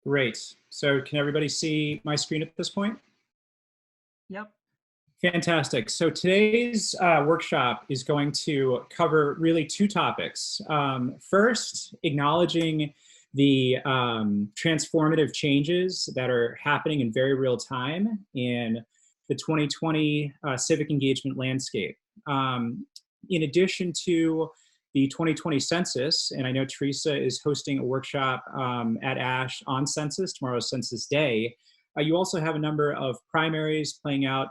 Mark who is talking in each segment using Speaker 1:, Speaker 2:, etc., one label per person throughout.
Speaker 1: Great. So can everybody see my screen at this point?
Speaker 2: Yep.
Speaker 1: Fantastic. So today's workshop is going to cover really two topics. First, acknowledging the transformative changes that are happening in very real time in the 2020 civic engagement landscape. In addition to the 2020 census, and I know Teresa is hosting a workshop at ASH on census, tomorrow's Census Day. You also have a number of primaries playing out,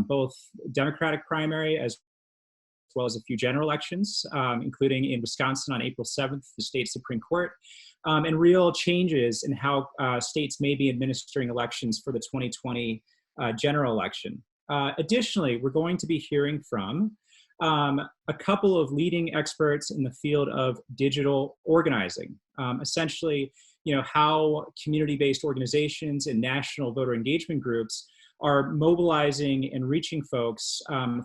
Speaker 1: both Democratic primary as well as a few general elections, including in Wisconsin on April 7th, the state Supreme Court, and real changes in how states may be administering elections for the 2020 general election. Additionally, we're going to be hearing from a couple of leading experts in the field of digital organizing, essentially, how community-based organizations and national voter engagement groups are mobilizing and reaching folks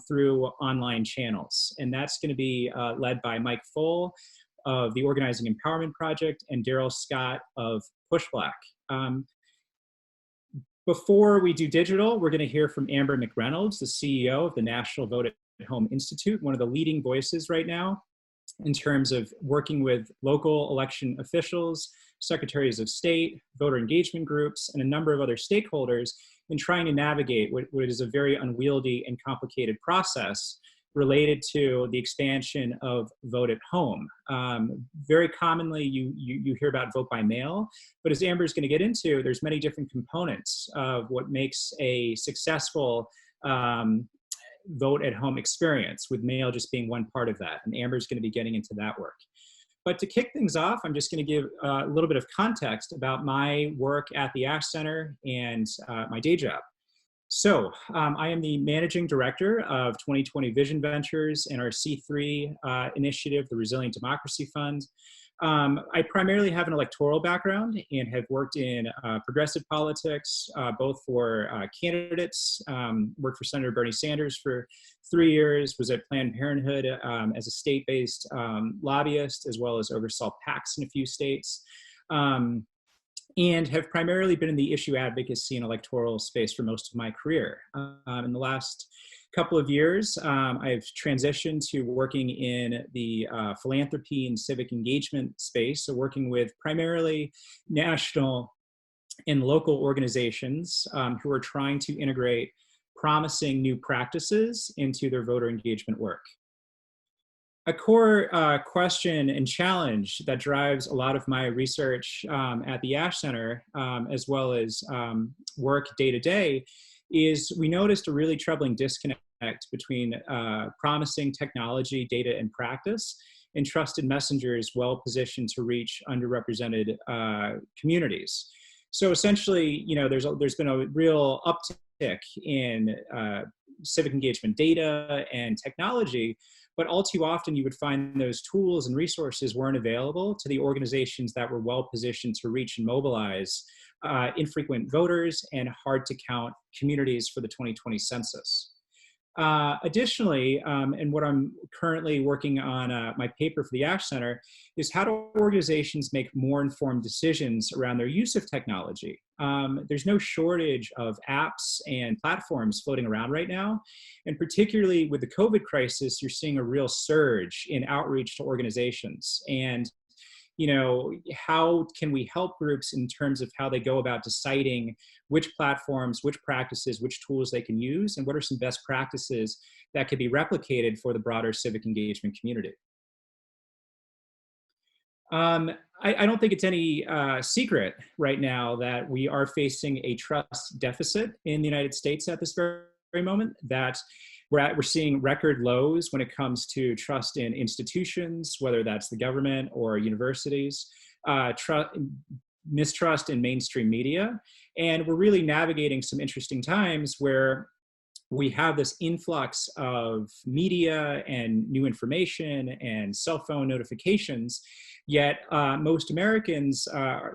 Speaker 1: through online channels. And that's going to be led by Mike Pfohl of the Organizing Empowerment Project and Darrell Scott of PushBlack. Before we do digital, we're going to hear from Amber McReynolds, the CEO of the National Vote at Home Institute, one of the leading voices right now in terms of working with local election officials, secretaries of state, voter engagement groups, and a number of other stakeholders in trying to navigate what is a very unwieldy and complicated process related to the expansion of vote at home. Very commonly, you hear about vote by mail, but as Amber's going to get into, there's many different components of what makes a successful vote at home experience, with mail just being one part of that. And Amber's going to be getting into that work. But to kick things off, I'm just going to give a little bit of context about my work at the Ash Center and my day job. So I am the managing director of 2020 Vision Ventures and our C3 initiative, the Resilient Democracy Fund. I primarily have an electoral background and have worked in progressive politics, both for candidates, worked for Senator Bernie Sanders for 3 years, was at Planned Parenthood as a state-based lobbyist, as well as oversaw PACs in a few states, and have primarily been in the issue advocacy and electoral space for most of my career. In the last couple of years, I've transitioned to working in the philanthropy and civic engagement space, so working with primarily national and local organizations who are trying to integrate promising new practices into their voter engagement work. A core question and challenge that drives a lot of my research at the Ash Center, as well as work day to day, is we noticed a really troubling disconnect between promising technology, data, and practice, and trusted messengers well positioned to reach underrepresented communities. So essentially, there's been a real uptick in civic engagement data and technology, but all too often you would find those tools and resources weren't available to the organizations that were well positioned to reach and mobilize infrequent voters and hard to count communities for the 2020 census. Additionally, and what I'm currently working on my paper for the Ash Center, is how do organizations make more informed decisions around their use of technology? There's no shortage of apps and platforms floating around right now. And particularly with the COVID crisis, you're seeing a real surge in outreach to organizations. And how can we help groups in terms of how they go about deciding which platforms, which practices, which tools they can use, and what are some best practices that could be replicated for the broader civic engagement community? I don't think it's any secret right now that we are facing a trust deficit in the United States at this very moment, that we're seeing record lows when it comes to trust in institutions, whether that's the government or universities, mistrust in mainstream media. And we're really navigating some interesting times where we have this influx of media and new information and cell phone notifications, yet most Americans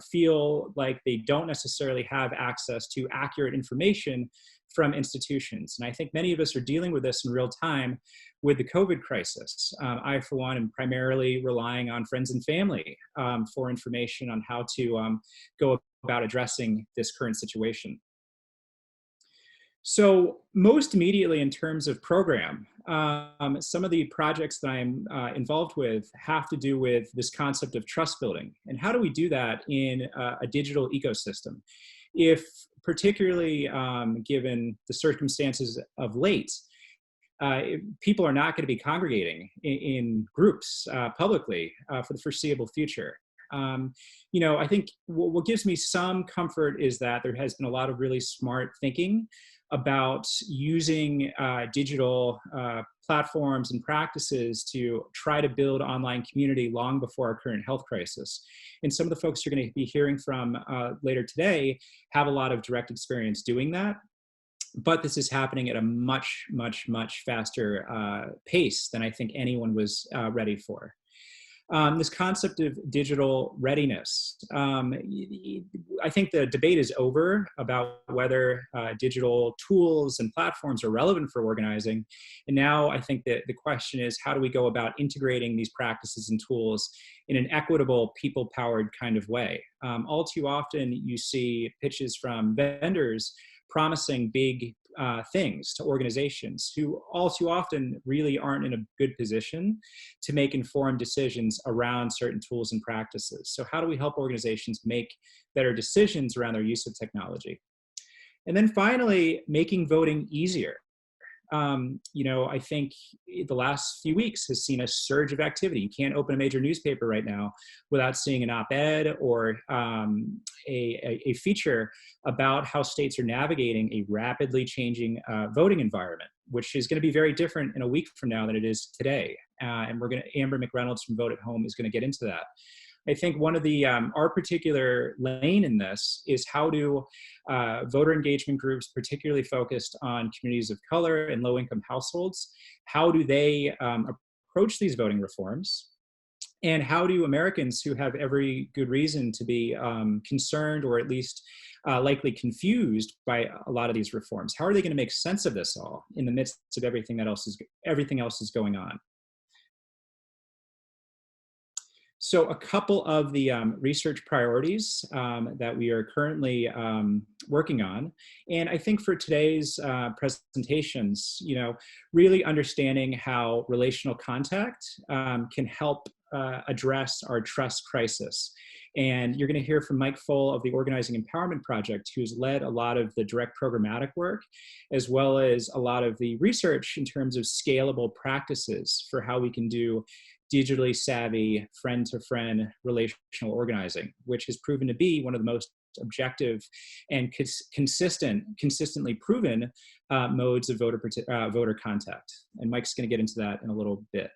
Speaker 1: feel like they don't necessarily have access to accurate information from institutions. And I think many of us are dealing with this in real time, with the COVID crisis. I, for one, am primarily relying on friends and family for information on how to go about addressing this current situation. So most immediately in terms of program, some of the projects that I'm involved with have to do with this concept of trust building. And how do we do that in a digital ecosystem? If particularly given the circumstances of late, people are not going to be congregating in groups publicly for the foreseeable future. I think what gives me some comfort is that there has been a lot of really smart thinking about using digital platforms and practices to try to build online community long before our current health crisis. And some of the folks you're going to be hearing from later today have a lot of direct experience doing that. But this is happening at a much, much, much faster pace than I think anyone was ready for. This concept of digital readiness. I think the debate is over about whether digital tools and platforms are relevant for organizing. And now I think that the question is, how do we go about integrating these practices and tools in an equitable, people-powered kind of way? All too often, you see pitches from vendors promising big things to organizations who all too often really aren't in a good position to make informed decisions around certain tools and practices. So how do we help organizations make better decisions around their use of technology? And then finally, making voting easier. I think the last few weeks has seen a surge of activity. You can't open a major newspaper right now without seeing an op-ed or a feature about how states are navigating a rapidly changing voting environment, which is going to be very different in a week from now than it is today. And Amber McReynolds from Vote at Home is going to get into that. I think one of the, our particular lane in this is how do voter engagement groups, particularly focused on communities of color and low-income households, how do they approach these voting reforms? And how do Americans who have every good reason to be concerned or at least likely confused by a lot of these reforms, how are they going to make sense of this all in the midst of everything else is going on? So a couple of the research priorities that we are currently working on, and I think for today's presentations, really understanding how relational contact can help address our trust crisis. And you're going to hear from Mike Pfohl of the Organizing Empowerment Project, who's led a lot of the direct programmatic work, as well as a lot of the research in terms of scalable practices for how we can do digitally savvy, friend-to-friend relational organizing, which has proven to be one of the most objective and consistently proven modes of voter contact. And Mike's going to get into that in a little bit.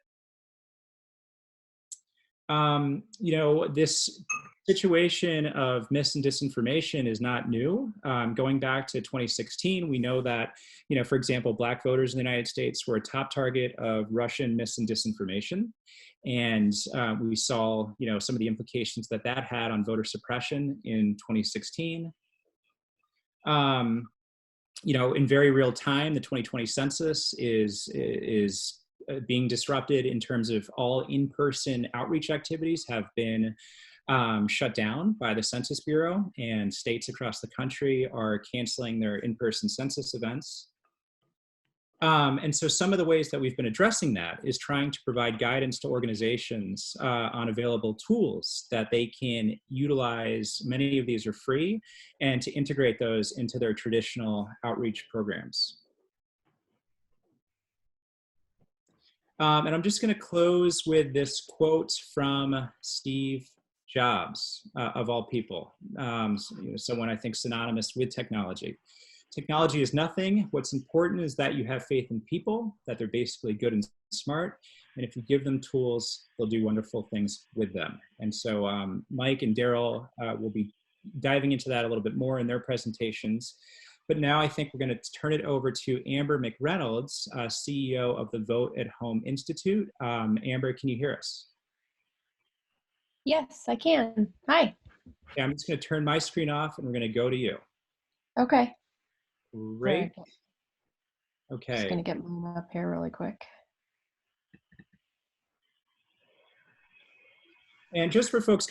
Speaker 1: This situation of mis and disinformation is not new. Going back to 2016, we know that, for example, Black voters in the United States were a top target of Russian mis and disinformation. And we saw, some of the implications that had on voter suppression in 2016. In very real time, the 2020 census is being disrupted in terms of all in-person outreach activities have been shut down by the Census Bureau, and states across the country are canceling their in-person census events. And so some of the ways that we've been addressing that is trying to provide guidance to organizations on available tools that they can utilize. Many of these are free, and to integrate those into their traditional outreach programs. And I'm just going to close with this quote from Steve Jobs, of all people, someone I think synonymous with technology. Technology is nothing. What's important is that you have faith in people, that they're basically good and smart. And if you give them tools, they'll do wonderful things with them. And so Mike and Darrell will be diving into that a little bit more in their presentations. But now I think we're going to turn it over to Amber McReynolds, CEO of the Vote at Home Institute. Amber, can you hear us?
Speaker 3: Yes, I can. Hi.
Speaker 1: Okay, I'm just going to turn my screen off and we're going to go to you.
Speaker 3: Okay.
Speaker 1: Great.
Speaker 3: Just
Speaker 1: Okay.
Speaker 3: going to get mine up here really quick.
Speaker 1: And just for folks'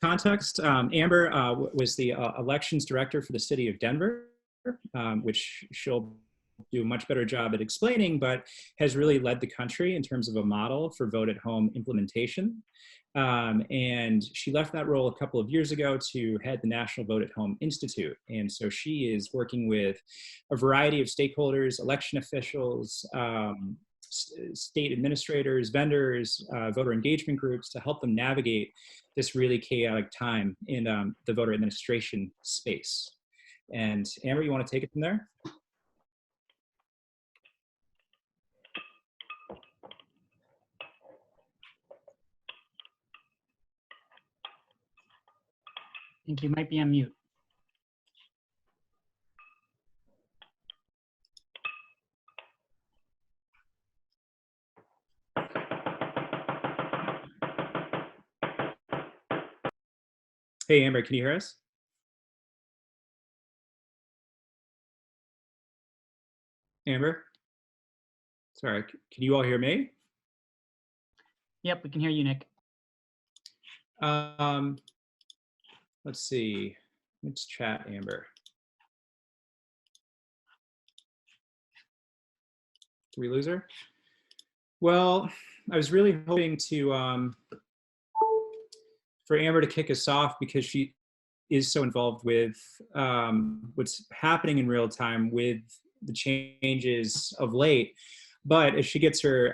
Speaker 1: context, Amber was the elections director for the city of Denver, which she'll do a much better job at explaining, but has really led the country in terms of a model for vote at home implementation. And she left that role a couple of years ago to head the National Vote at Home Institute. And so she is working with a variety of stakeholders, election officials, state administrators, vendors, voter engagement groups to help them navigate this really chaotic time in the voter administration space. And Amber, you want to take it from there?
Speaker 2: I think you might be on mute.
Speaker 1: Hey, Amber, can you hear us? Amber? Sorry, can you all hear me?
Speaker 2: Yep, we can hear you, Nick.
Speaker 1: Let's see. Let's chat, Amber. Did we lose her? Well, I was really hoping to for Amber to kick us off because she is so involved with what's happening in real time with the changes of late. But as she gets her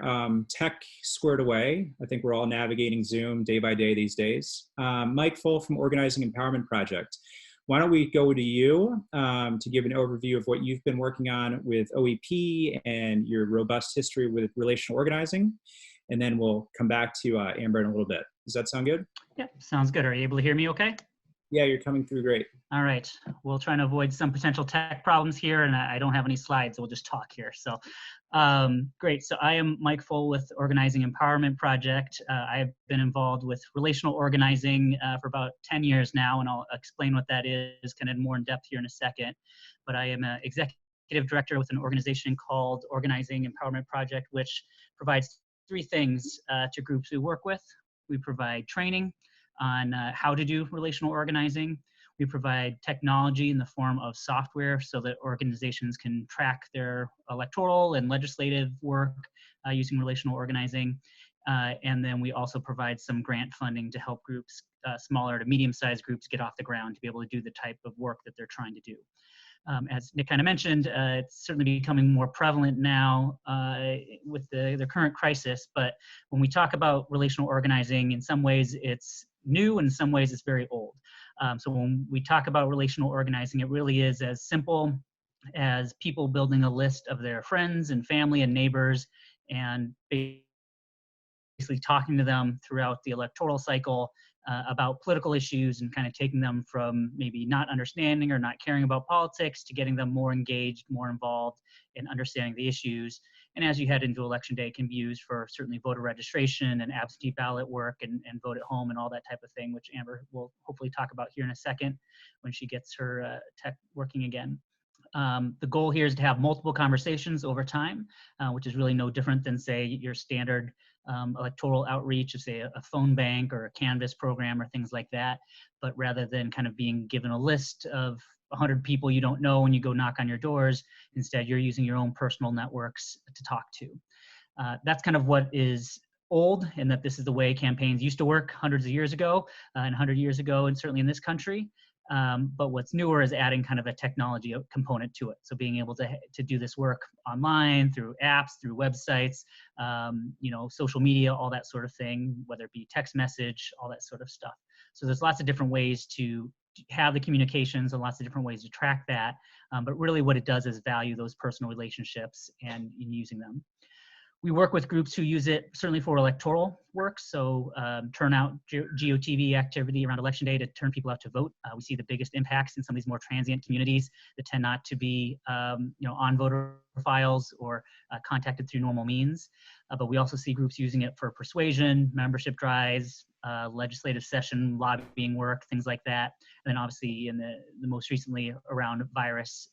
Speaker 1: tech squared away, I think we're all navigating Zoom day by day these days. Mike Pfohl from Organizing Empowerment Project. Why don't we go to you to give an overview of what you've been working on with OEP and your robust history with relational organizing, and then we'll come back to Amber in a little bit. Does that sound good?
Speaker 2: Yep, sounds good. Are you able to hear me okay?
Speaker 1: Yeah, you're coming through great.
Speaker 2: All right, we'll try and avoid some potential tech problems here, and I don't have any slides, so we'll just talk here. So great, so I am Mike Pfohl with Organizing Empowerment Project. I've been involved with relational organizing for about 10 years now, and I'll explain what that is kind of more in depth here in a second. But I am an executive director with an organization called Organizing Empowerment Project, which provides three things to groups we work with. We provide training on how to do relational organizing. We provide technology in the form of software so that organizations can track their electoral and legislative work using relational organizing. And then we also provide some grant funding to help groups, smaller to medium-sized groups, get off the ground to be able to do the type of work that they're trying to do. As Nick kind of mentioned, it's certainly becoming more prevalent now with the current crisis. But when we talk about relational organizing, in some ways it's new, and in some ways it's very old. So when we talk about relational organizing, it really is as simple as people building a list of their friends and family and neighbors and basically talking to them throughout the electoral cycle about political issues and kind of taking them from maybe not understanding or not caring about politics to getting them more engaged, more involved in understanding the issues. And as you head into election day, it can be used for certainly voter registration and absentee ballot work and vote at home and all that type of thing, which Amber will hopefully talk about here in a second when she gets her tech working again. The goal here is to have multiple conversations over time, which is really no different than, say, your standard electoral outreach of, say, a phone bank or a Canvas program or things like that. But rather than kind of being given a list of 100 people you don't know when you go knock on your doors, instead you're using your own personal networks to talk to. That's kind of what is old, and that this is the way campaigns used to work hundreds of years ago and 100 years ago, and certainly in this country. But what's newer is adding kind of a technology component to it. So being able to do this work online, through apps, through websites, social media, all that sort of thing, whether it be text message, all that sort of stuff. So there's lots of different ways to have the communications and lots of different ways to track that. But really what it does is value those personal relationships and in using them. We work with groups who use it certainly for electoral work, so turnout, GOTV activity around election day to turn people out to vote. We see the biggest impacts in some of these more transient communities that tend not to be on voter files or contacted through normal means. But we also see groups using it for persuasion, membership drives, legislative session, lobbying work, things like that. And then obviously in the most recently around virus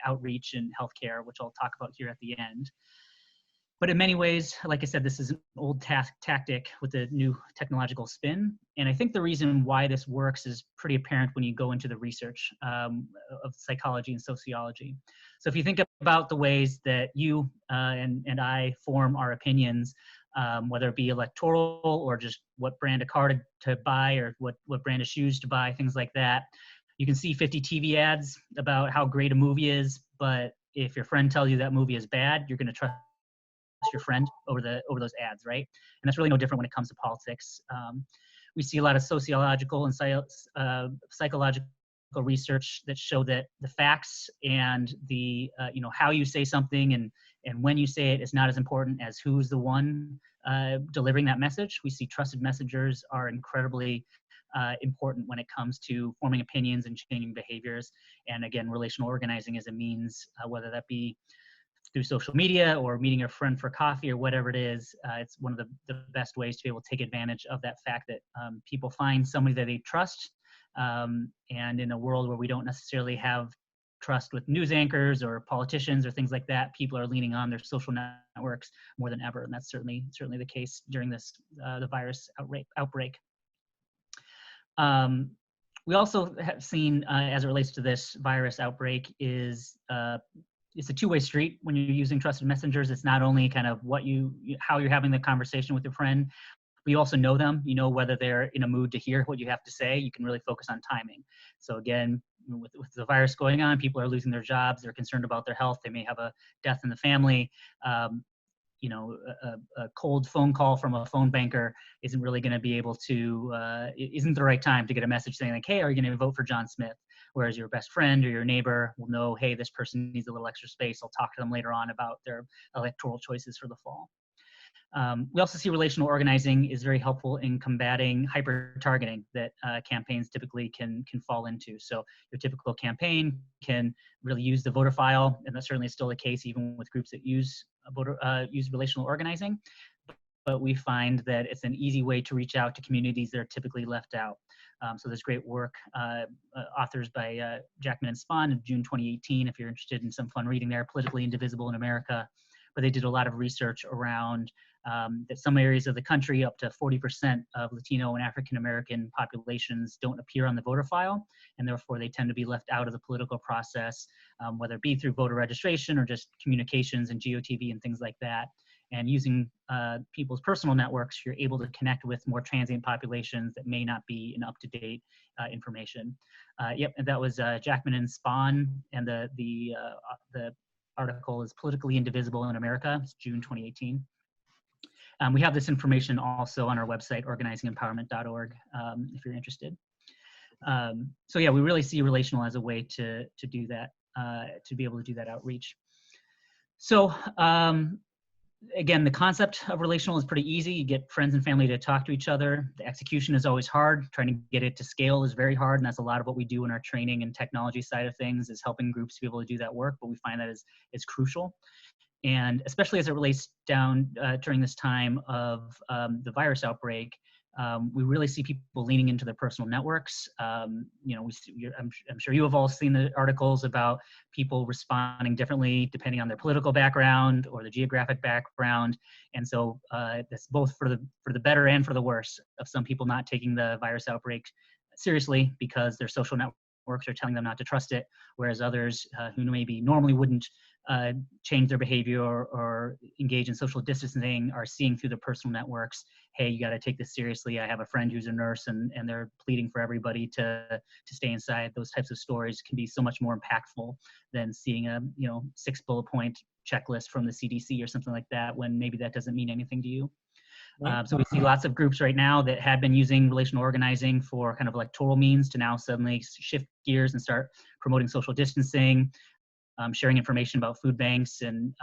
Speaker 2: outreach and healthcare, which I'll talk about here at the end. But in many ways, like I said, this is an old tactic with a new technological spin. And I think the reason why this works is pretty apparent when you go into the research of psychology and sociology. So if you think about the ways that you and I form our opinions, whether it be electoral or just what brand of car to buy or what brand of shoes to buy, things like that, you can see 50 TV ads about how great a movie is, but if your friend tells you that movie is bad, you're going to trust your friend over those ads, right? And that's really no different when it comes to politics. We see a lot of sociological and psychological research that show that the facts and the how you say something and when you say it is not as important as who's the one delivering that message. We see trusted messengers are incredibly important when it comes to forming opinions and changing behaviors. And again, relational organizing is a means, whether that be through social media or meeting a friend for coffee or whatever it is. It's one of the best ways to be able to take advantage of that fact that people find somebody that they trust. And in a world where we don't necessarily have trust with news anchors or politicians or things like that, people are leaning on their social networks more than ever. And that's certainly the case during this the virus outbreak. We also have seen, as it relates to this virus outbreak, is it's a two-way street when you're using trusted messengers. It's not only kind of how you're having the conversation with your friend, but you also know them. You know whether they're in a mood to hear what you have to say. You can really focus on timing. So again, with the virus going on, people are losing their jobs. They're concerned about their health. They may have a death in the family. A cold phone call from a phone banker isn't really going to be able to, isn't the right time to get a message saying like, hey, are you going to vote for John Smith? Whereas your best friend or your neighbor will know, hey, this person needs a little extra space. I'll talk to them later on about their electoral choices for the fall. We also see relational organizing is very helpful in combating hyper-targeting that campaigns typically can fall into. So your typical campaign can really use the voter file, and that certainly is still the case even with groups that use relational organizing. But we find that it's an easy way to reach out to communities that are typically left out. So there's great work, authors by Jackman and Spahn in June 2018, if you're interested in some fun reading there, Politically Indivisible in America. But they did a lot of research around that some areas of the country, up to 40% of Latino and African American populations don't appear on the voter file, and therefore they tend to be left out of the political process, whether it be through voter registration or just communications and GOTV and things like that. And using people's personal networks, you're able to connect with more transient populations that may not be in up-to-date information. And that was Jackman and Spahn, and the article is Politically Indivisible in America. It's June 2018. We have this information also on our website, organizingempowerment.org, if you're interested. So yeah, we really see relational as a way to do that, to be able to do that outreach. So again, the concept of relational is pretty easy. You get friends and family to talk to each other. The execution is always hard. Trying to get it to scale is very hard, and that's a lot of what we do in our training and technology side of things, is helping groups to be able to do that work, but we find that is crucial. And especially as it relates down during this time of the virus outbreak, we really see people leaning into their personal networks. I'm sure you have all seen the articles about people responding differently depending on their political background or the geographic background. And so that's both for the better and for the worse of some people not taking the virus outbreak seriously because their social networks are telling them not to trust it, whereas others who maybe normally wouldn't change their behavior or engage in social distancing are seeing through their personal networks, hey, you got to take this seriously. I have a friend who's a nurse and they're pleading for everybody to stay inside. Those types of stories can be so much more impactful than seeing a 6 bullet point checklist from the CDC or something like that, when maybe that doesn't mean anything to you. So we see lots of groups right now that had been using relational organizing for kind of electoral means to now suddenly shift gears and start promoting social distancing, sharing information about food banks and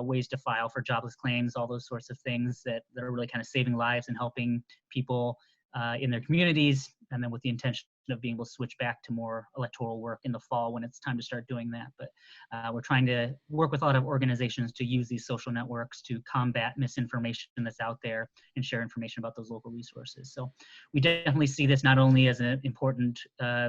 Speaker 2: ways to file for jobless claims, all those sorts of things that are really kind of saving lives and helping people in their communities, and then with the intention of being able to switch back to more electoral work in the fall when it's time to start doing that. But we're trying to work with a lot of organizations to use these social networks to combat misinformation that's out there and share information about those local resources. So we definitely see this not only as an important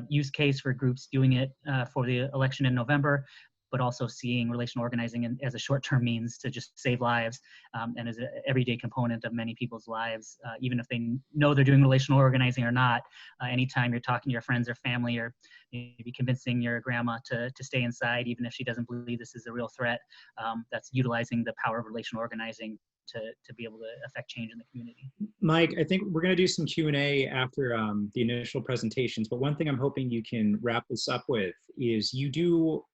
Speaker 2: use case for groups doing it for the election in November, but also seeing relational organizing as a short-term means to just save lives, and as an everyday component of many people's lives, even if they know they're doing relational organizing or not. Anytime you're talking to your friends or family, or maybe convincing your grandma to stay inside, even if she doesn't believe this is a real threat, that's utilizing the power of relational organizing to be able to affect change in the community.
Speaker 1: Mike, I think we're going to do some Q&A after the initial presentations, but one thing I'm hoping you can wrap this up with is you do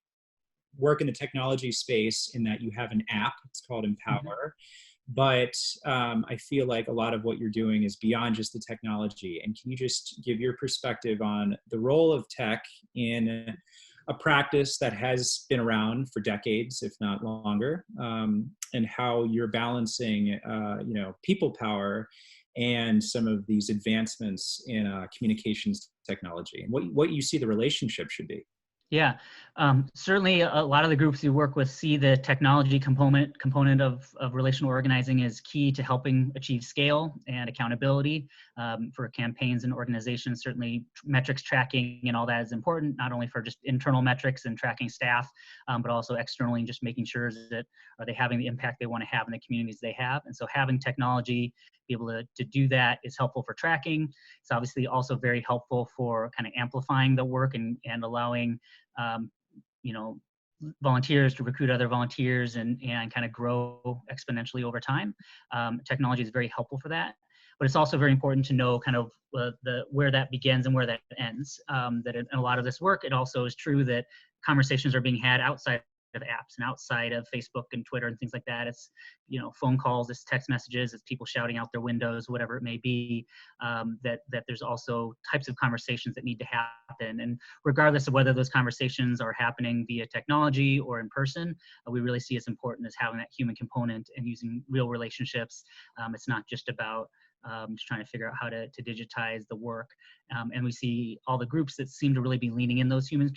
Speaker 1: work in the technology space in that you have an app, it's called Empower, but I feel like a lot of what you're doing is beyond just the technology. And can you just give your perspective on the role of tech in a practice that has been around for decades, if not longer, and how you're balancing, people power and some of these advancements in communications technology, and what you see the relationship should be?
Speaker 2: Yeah, certainly a lot of the groups we work with see the technology component of relational organizing as key to helping achieve scale and accountability for campaigns and organizations. Certainly metrics tracking and all that is important, not only for just internal metrics and tracking staff, but also externally, and just making sure that are they having the impact they want to have in the communities they have. And so having technology be able to do that is helpful for tracking. It's obviously also very helpful for kind of amplifying the work and allowing volunteers to recruit other volunteers and kind of grow exponentially over time. Technology is very helpful for that, but it's also very important to know kind of where that begins and where that ends. That in a lot of this work, it also is true that conversations are being had outside of apps and outside of Facebook and Twitter and things like that. It's, phone calls, it's text messages, it's people shouting out their windows, whatever it may be, that there's also types of conversations that need to happen. And regardless of whether those conversations are happening via technology or in person, we really see it's important as having that human component and using real relationships. It's not just about just trying to figure out how to digitize the work. And we see all the groups that seem to really be leaning in those human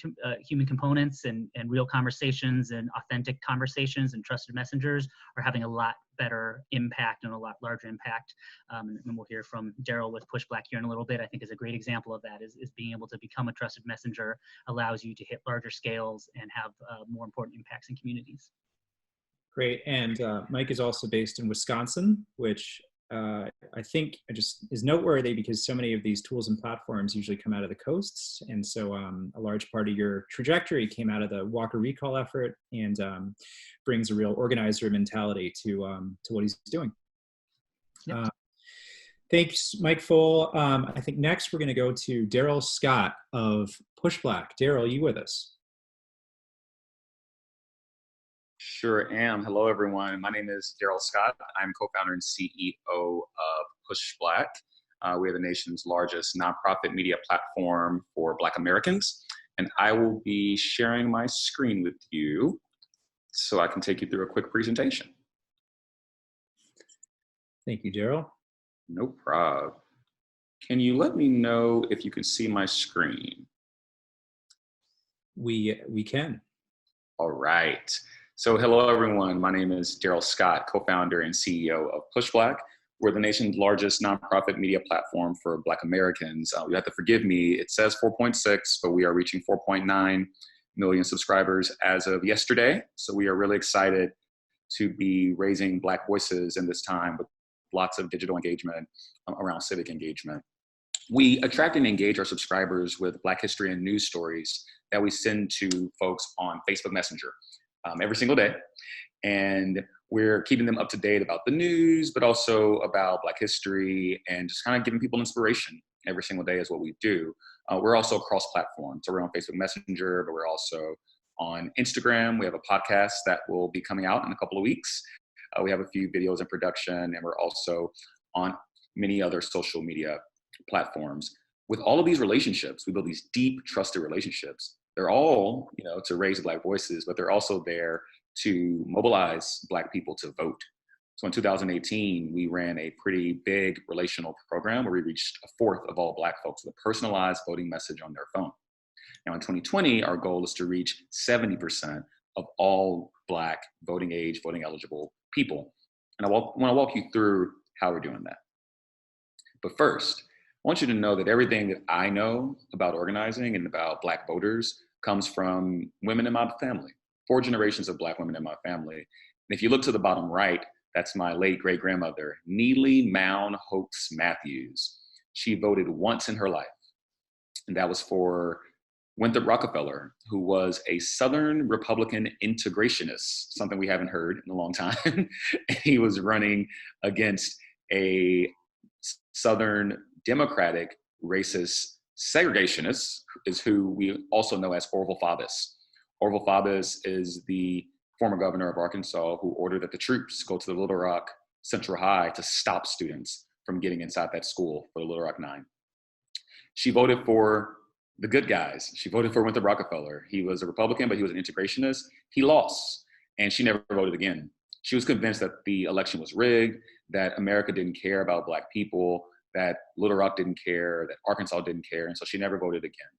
Speaker 2: components and real conversations and authentic conversations and trusted messengers are having a lot better impact and a lot larger impact. And we'll hear from Darrell with PushBlack here in a little bit. I think is a great example of that, is being able to become a trusted messenger allows you to hit larger scales and have more important impacts in communities.
Speaker 1: Great. And Mike is also based in Wisconsin, which I think is noteworthy because so many of these tools and platforms usually come out of the coasts. And so a large part of your trajectory came out of the Walker recall effort and brings a real organizer mentality to what he's doing.
Speaker 2: Yep.
Speaker 1: Thanks, Mike Pfohl. I think next we're going to go to Darrell Scott of PushBlack. Darrell, you with us?
Speaker 4: Sure am. Hello, everyone. My name is Darrell Scott. I'm co-founder and CEO of PushBlack. We are the nation's largest nonprofit media platform for Black Americans. And I will be sharing my screen with you so I can take you through a quick presentation.
Speaker 1: Thank you, Darrell.
Speaker 4: No problem. Can you let me know if you can see my screen?
Speaker 1: We can.
Speaker 4: All right. So hello, everyone. My name is Darrell Scott, co-founder and CEO of PushBlack. We're the nation's largest nonprofit media platform for Black Americans. You have to forgive me. It says 4.6, but we are reaching 4.9 million subscribers as of yesterday. So we are really excited to be raising Black voices in this time with lots of digital engagement around civic engagement. We attract and engage our subscribers with Black history and news stories that we send to folks on Facebook Messenger every single day. And we're keeping them up to date about the news, but also about Black history and just kind of giving people inspiration every single day is what we do. We're also cross-platform. So we're on Facebook Messenger, but we're also on Instagram. We have a podcast that will be coming out in a couple of weeks. We have a few videos in production, and we're also on many other social media platforms. With all of these relationships, we build these deep, trusted relationships. They're all, to raise Black voices, but they're also there to mobilize Black people to vote. So in 2018, we ran a pretty big relational program where we reached a fourth of all Black folks with a personalized voting message on their phone. Now in 2020, our goal is to reach 70% of all Black voting age, voting eligible people. And I want to walk you through how we're doing that. But first, I want you to know that everything that I know about organizing and about Black voters comes from women in my family. 4 generations of Black women in my family. And if you look to the bottom right, that's my late great grandmother, Neely Mound Hoax Matthews. She voted once in her life, and that was for Winthrop Rockefeller, who was a Southern Republican integrationist, something we haven't heard in a long time. He was running against a Southern Democratic racist segregationist, is who we also know as Orville Faubus. Orville Faubus is the former governor of Arkansas who ordered that the troops go to the Little Rock Central High to stop students from getting inside that school for the Little Rock Nine. She voted for the good guys. She voted for Winthrop Rockefeller. He was a Republican, but he was an integrationist. He lost, and she never voted again. She was convinced that the election was rigged, that America didn't care about Black people, that Little Rock didn't care, that Arkansas didn't care, and so she never voted again.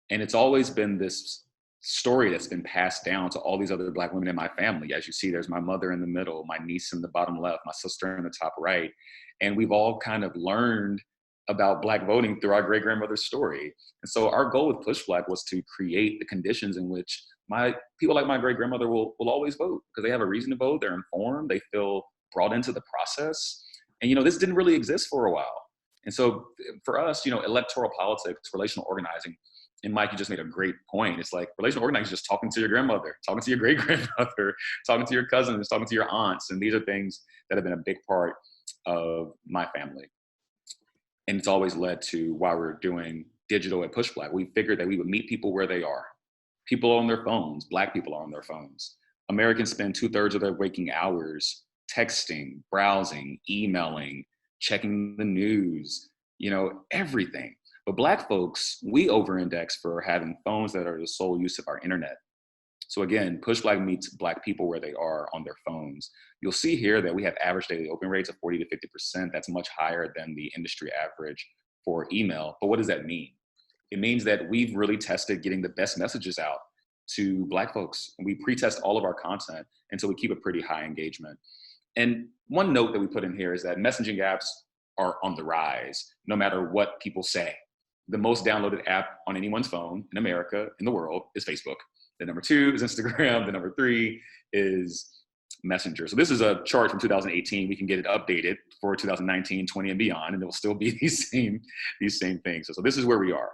Speaker 4: And it's always been this story that's been passed down to all these other Black women in my family. As you see, there's my mother in the middle, my niece in the bottom left, my sister in the top right, and we've all kind of learned about Black voting through our great-grandmother's story. And so our goal with PushBlack was to create the conditions in which people like my great-grandmother will always vote, because they have a reason to vote, they're informed, they feel brought into the process. And this didn't really exist for a while. And so for us, electoral politics, relational organizing, and Mike, you just made a great point. It's like relational organizing is just talking to your grandmother, talking to your great-grandmother, talking to your cousins, talking to your aunts. And these are things that have been a big part of my family. And it's always led to why we're doing digital at PushBlack. We figured that we would meet people where they are. People are on their phones, Black people are on their phones. Americans spend 2/3 of their waking hours texting, browsing, emailing, checking the news, everything. But Black folks, we over-index for having phones that are the sole use of our internet. So again, PushBlack meets Black people where they are on their phones. You'll see here that we have average daily open rates of 40 to 50%. That's much higher than the industry average for email. But what does that mean? It means that we've really tested getting the best messages out to Black folks. And we pre-test all of our content, and so we keep a pretty high engagement. And one note that we put in here is that messaging apps are on the rise, no matter what people say. The most downloaded app on anyone's phone in America, in the world, is Facebook. The number 2 is Instagram. The number 3 is Messenger. So this is a chart from 2018. We can get it updated for 2019, 20, and beyond, and it will still be these same things. So this is where we are.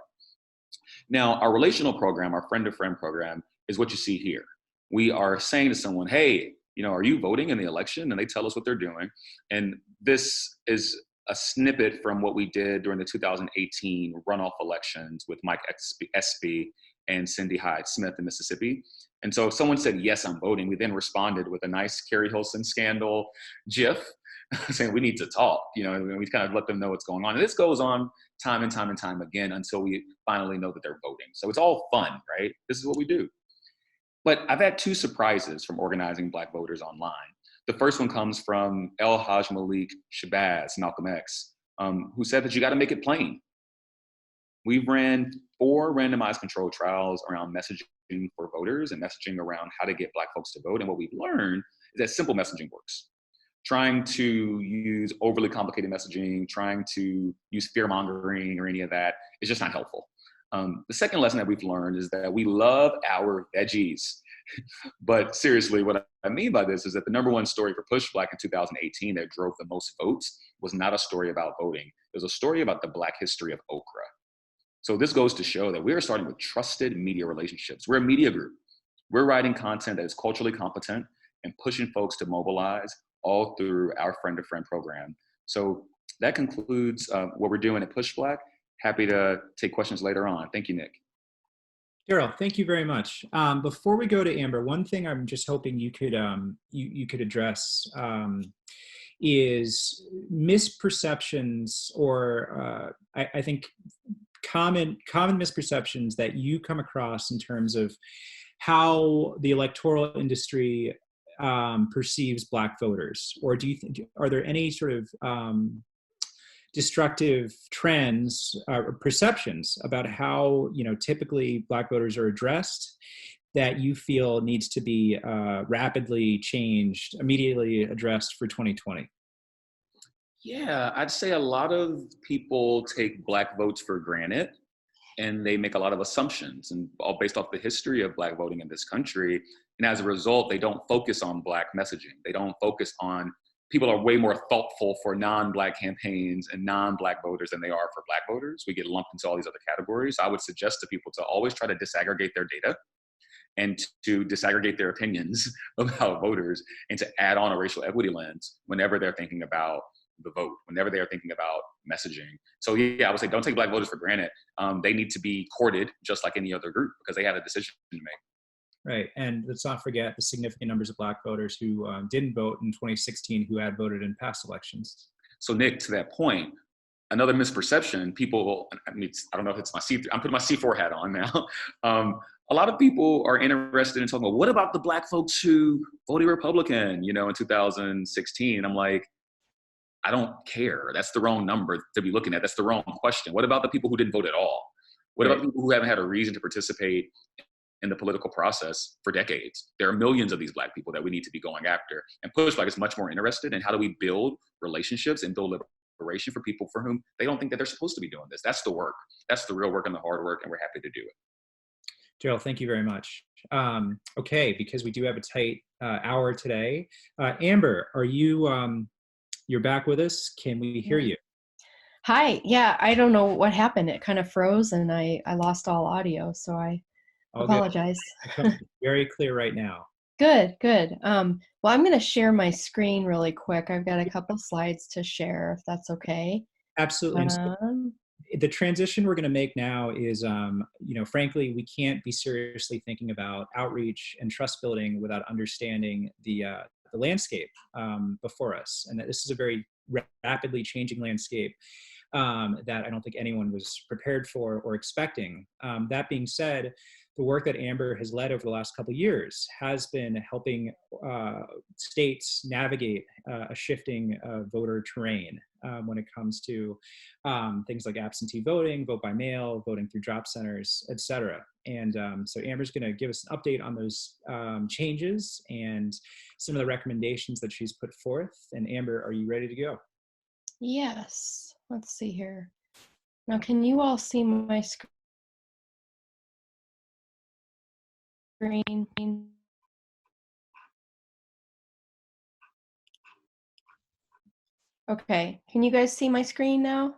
Speaker 4: Now, our relational program, our friend-to-friend program, is what you see here. We are saying to someone, hey, are you voting in the election? And they tell us what they're doing. And this is a snippet from what we did during the 2018 runoff elections with Mike Espy and Cindy Hyde-Smith in Mississippi. And so if someone said, yes, I'm voting, we then responded with a nice Carrie Hilson scandal GIF saying we need to talk, and we kind of let them know what's going on. And this goes on time and time and time again until we finally know that they're voting. So it's all fun, right? This is what we do. But I've had 2 surprises from organizing Black voters online. The first one comes from El Haj Malik Shabazz, Malcolm X, who said that you got to make it plain. We've ran 4 randomized controlled trials around messaging for voters and messaging around how to get Black folks to vote. And what we've learned is that simple messaging works. Trying to use overly complicated messaging, trying to use fear-mongering or any of that is just not helpful. The second lesson that we've learned is that we love our veggies. But seriously, what I mean by this is that the number 1 story for PushBlack in 2018 that drove the most votes was not a story about voting. It was a story about the Black history of okra. So this goes to show that we're starting with trusted media relationships. We're a media group. We're writing content that is culturally competent and pushing folks to mobilize all through our friend-to-friend program. So that concludes what we're doing at PushBlack. Happy to take questions later on. Thank you, Nick.
Speaker 1: Darrell, thank you very much. Before we go to Amber, one thing I'm just hoping you could you could address is misperceptions, or I think common misperceptions that you come across in terms of how the electoral industry perceives Black voters, or are there any sort of destructive trends or perceptions about how typically Black voters are addressed that you feel needs to be rapidly changed, immediately addressed for 2020?
Speaker 4: Yeah, I'd say a lot of people take Black votes for granted, and they make a lot of assumptions, and all based off the history of Black voting in this country. And as a result, they don't focus on Black messaging. They don't focus on, people are way more thoughtful for non-Black campaigns and non-Black voters than they are for Black voters. We get lumped into all these other categories. So I would suggest to people to always try to disaggregate their data and to disaggregate their opinions about voters and to add on a racial equity lens whenever they're thinking about the vote, whenever they are thinking about messaging. So yeah, I would say don't take Black voters for granted. They need to be courted just like any other group because they have a decision to make.
Speaker 1: Right, and let's not forget the significant numbers of Black voters who didn't vote in 2016 who had voted in past elections.
Speaker 4: So Nick, to that point, another misperception, people, I mean, I don't know if it's my C3, I'm putting my C4 hat on now. A lot of people are interested in talking about, what about the Black folks who voted Republican, you know, in 2016? I'm like, I don't care. That's the wrong number to be looking at. That's the wrong question. What about the people who didn't vote at all? What about the people who haven't had a reason to participate in the political process for decades? There are millions of these Black people that we need to be going after. And PushBlack is much more interested in how do we build relationships and build liberation for people for whom they don't think that they're supposed to be doing this. That's the work. That's the real work and the hard work, and we're happy to do it.
Speaker 1: Darrell, thank you very much. Okay, because we do have a tight hour today. Amber, are you, you're back with us? Can we hear you?
Speaker 3: Hi. Yeah, I don't know what happened. It kind of froze and I lost all audio, so I apologize.
Speaker 1: Very clear right now.
Speaker 3: Good, good. Well, I'm going to share my screen really quick. I've got a couple slides to share, if that's okay.
Speaker 1: Absolutely. The transition we're going to make now is, you know, frankly, we can't be seriously thinking about outreach and trust building without understanding the landscape before us. And that this is a very rapidly changing landscape that I don't think anyone was prepared for or expecting. That being said, the work that Amber has led over the last couple of years has been helping states navigate a shifting voter terrain when it comes to things like absentee voting, vote by mail, voting through drop centers, et cetera. And so Amber's going to give us an update on those changes and some of the recommendations that she's put forth. And Amber, are you ready to go?
Speaker 3: Yes. Let's see here. Now, can you all see my screen? Okay, can you guys see my screen now?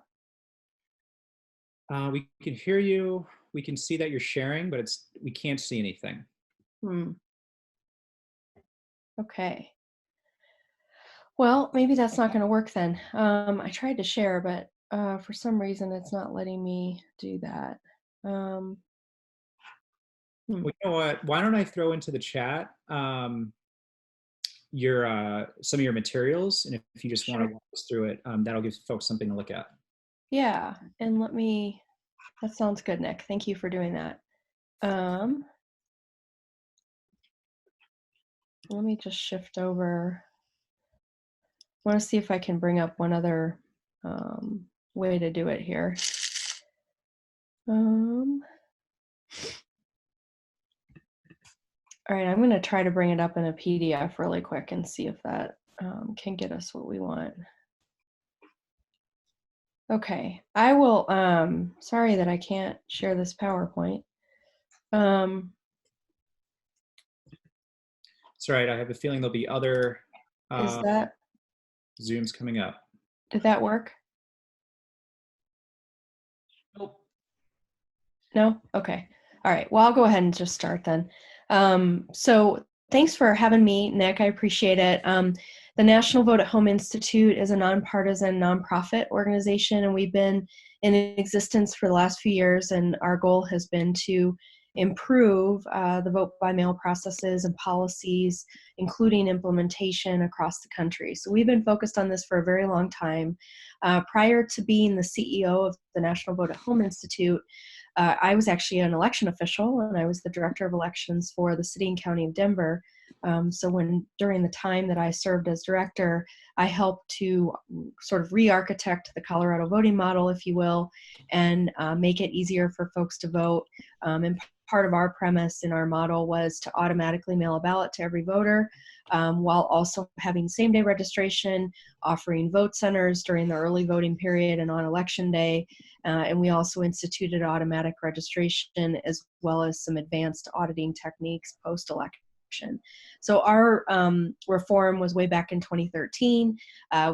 Speaker 1: We can hear you. We can see that you're sharing, but we can't see anything.
Speaker 3: Okay. Well, maybe that's not going to work then. I tried to share, but for some reason it's not letting me do that.
Speaker 1: Well, you know what? Why don't I throw into the chat your some of your materials, and if you just want to walk us through it, that'll give folks something to look at.
Speaker 3: Yeah, and that sounds good, Nick. Thank you for doing that. Let me just shift over. I want to see if I can bring up one other way to do it here. All right, I'm going to try to bring it up in a PDF really quick and see if that can get us what we want. Okay, I will, sorry that I can't share this PowerPoint.
Speaker 1: It's all right, I have a feeling there'll be other Zooms coming up.
Speaker 3: Did that work?
Speaker 1: Nope.
Speaker 3: No? Okay. All right, well, I'll go ahead and just start then. So thanks for having me, Nick. I appreciate it. The National Vote at Home Institute is a nonpartisan nonprofit organization, and we've been in existence for the last few years, and our goal has been to improve the vote by mail processes and policies, including implementation across the country. So we've been focused on this for a very long time. Prior to being the CEO of the National Vote at Home Institute, I was actually an election official, and I was the director of elections for the city and county of Denver. So during the time that I served as director, I helped to sort of re-architect the Colorado voting model, if you will, and make it easier for folks to vote. And part of our premise in our model was to automatically mail a ballot to every voter, while also having same-day registration, offering vote centers during the early voting period and on election day. And we also instituted automatic registration as well as some advanced auditing techniques post-election. election. So our reform was way back in 2013.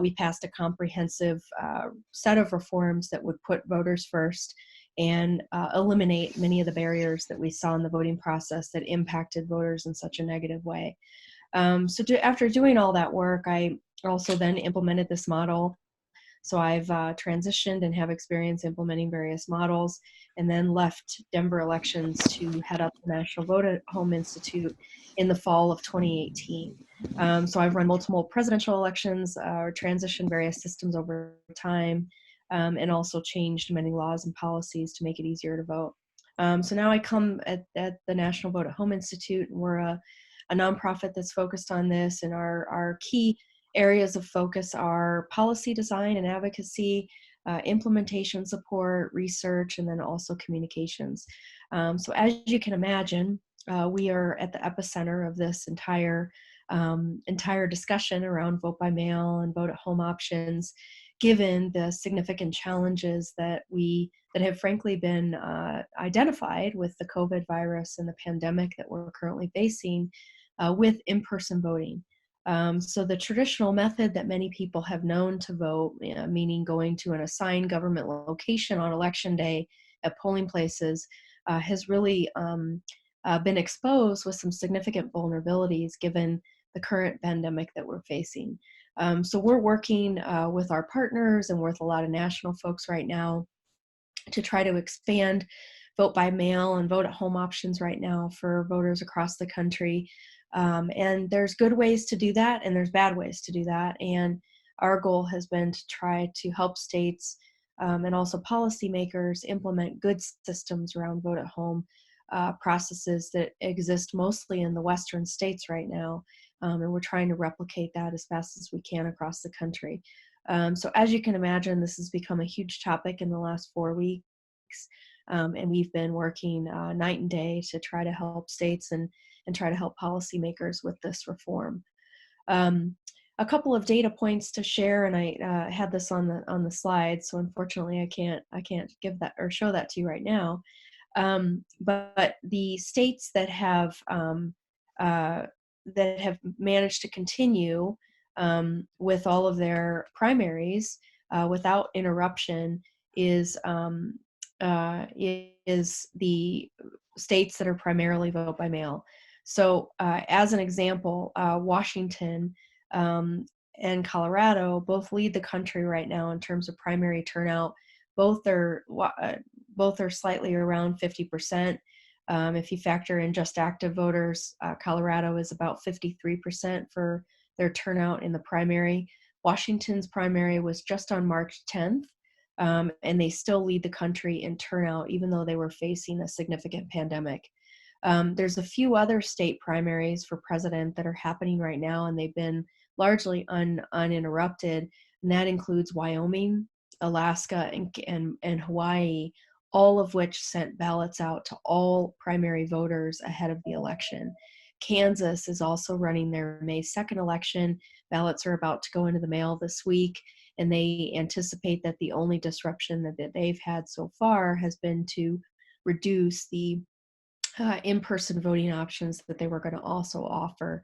Speaker 3: We passed a comprehensive set of reforms that would put voters first and eliminate many of the barriers that we saw in the voting process that impacted voters in such a negative way. After doing all that work, I also then implemented this model. So I've transitioned and have experience implementing various models, and then left Denver elections to head up the National Vote at Home Institute in the fall of 2018. So I've run multiple presidential elections, or transitioned various systems over time, and also changed many laws and policies to make it easier to vote. So now I come at the National Vote at Home Institute, and we're a nonprofit that's focused on this, and our key areas of focus are policy design and advocacy, implementation support, research, and then also communications. So as you can imagine, we are at the epicenter of this entire discussion around vote by mail and vote at home options, given the significant challenges that have frankly been identified with the COVID virus and the pandemic that we're currently facing with in-person voting. So the traditional method that many people have known to vote, meaning going to an assigned government location on election day at polling places, has really been exposed with some significant vulnerabilities given the current pandemic that we're facing. So we're working with our partners and with a lot of national folks right now to try to expand vote by mail and vote at home options right now for voters across the country. And there's good ways to do that, and there's bad ways to do that. And our goal has been to try to help states and also policymakers implement good systems around vote at home processes that exist mostly in the Western states right now. And we're trying to replicate that as fast as we can across the country. So as you can imagine, this has become a huge topic in the last 4 weeks. And we've been working night and day to try to help states and try to help policymakers with this reform. A couple of data points to share, and I had this on the slide, so unfortunately I can't give that or show that to you right now. But the states that have managed to continue with all of their primaries without interruption is the states that are primarily vote by mail. So as an example, Washington and Colorado both lead the country right now in terms of primary turnout. Both are slightly around 50%. If you factor in just active voters, Colorado is about 53% for their turnout in the primary. Washington's primary was just on March 10th, and they still lead the country in turnout, even though they were facing a significant pandemic. There's a few other state primaries for president that are happening right now, and they've been largely uninterrupted, and that includes Wyoming, Alaska, and Hawaii, all of which sent ballots out to all primary voters ahead of the election. Kansas is also running their May 2nd election. Ballots are about to go into the mail this week, and they anticipate that the only disruption that they've had so far has been to reduce the in-person voting options that they were going to also offer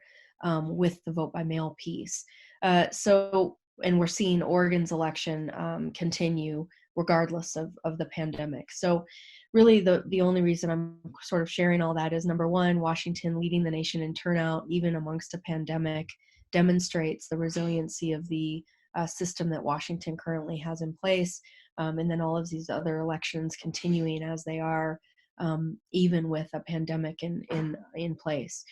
Speaker 3: with the vote by mail piece. And we're seeing Oregon's election continue regardless of the pandemic. So really the only reason I'm sort of sharing all that is, number one, Washington leading the nation in turnout, even amongst a pandemic, demonstrates the resiliency of the system that Washington currently has in place. And then all of these other elections continuing as they are, even with a pandemic in place.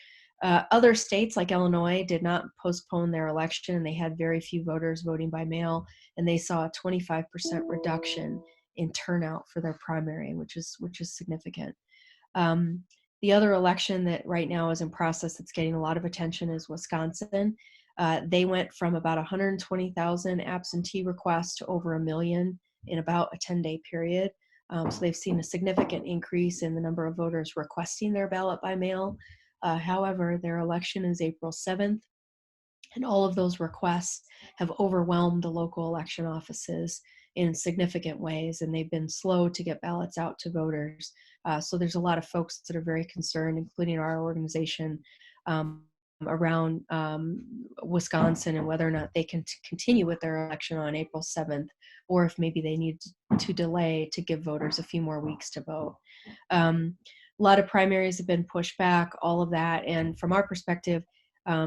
Speaker 3: Other states like Illinois did not postpone their election, and they had very few voters voting by mail, and they saw a 25% reduction in turnout for their primary, which is significant. The other election that right now is in process that's getting a lot of attention is Wisconsin. They went from about 120,000 absentee requests to over 1 million in about a 10-day period. So they've seen a significant increase in the number of voters requesting their ballot by mail. However, their election is April 7th, and all of those requests have overwhelmed the local election offices in significant ways, and they've been slow to get ballots out to voters. So there's a lot of folks that are very concerned, including our organization, around Wisconsin and whether or not they can continue with their election on April 7th, or if maybe they need to delay to give voters a few more weeks to vote. A lot of primaries have been pushed back, all of that. And from our perspective,